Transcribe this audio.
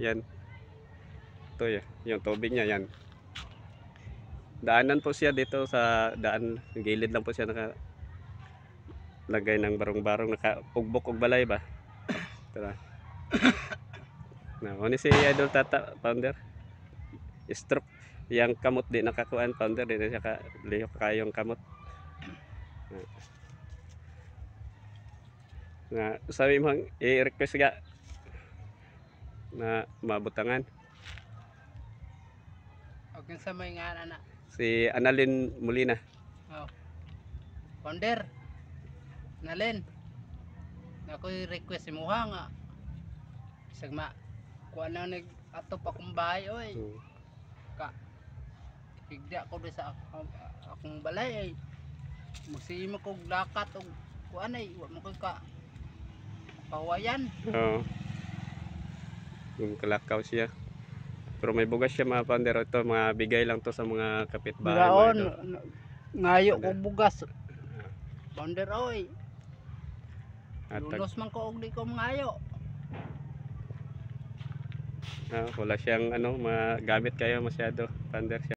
Yan. Ito yung tubig niya yan. Daanan po siya dito sa daan, gilid lang po siya nakalagay ng barong-barong, nakaugbok og balay ba. Tara. Na, ni si Idol Tata, founder. Stroke yang kamot di nakakuan, founder di siya ka lihok kayong kamot. Na sabi mo i-request ga na mabutangan. Okay sa may nga na. Si Annalyn Molina. Oh. Founder. Nalen. Ako request mo nga. Sagma kuan na nag ato pa kung bahay oy. Ka. Higda ko sa akong balay ay magsimo kog lakat og kuan ay wa mo koy ka pawayan. Oo. Yung kalakaw siya. Pero may bugas siya mga founder. Ito mga bigay lang to sa mga kapitbahay. Daon ngayo ko bugas. Founder oy. Lunos man ko og di ko ngayo. Wala siyang magamit kayo masyado, founder siya.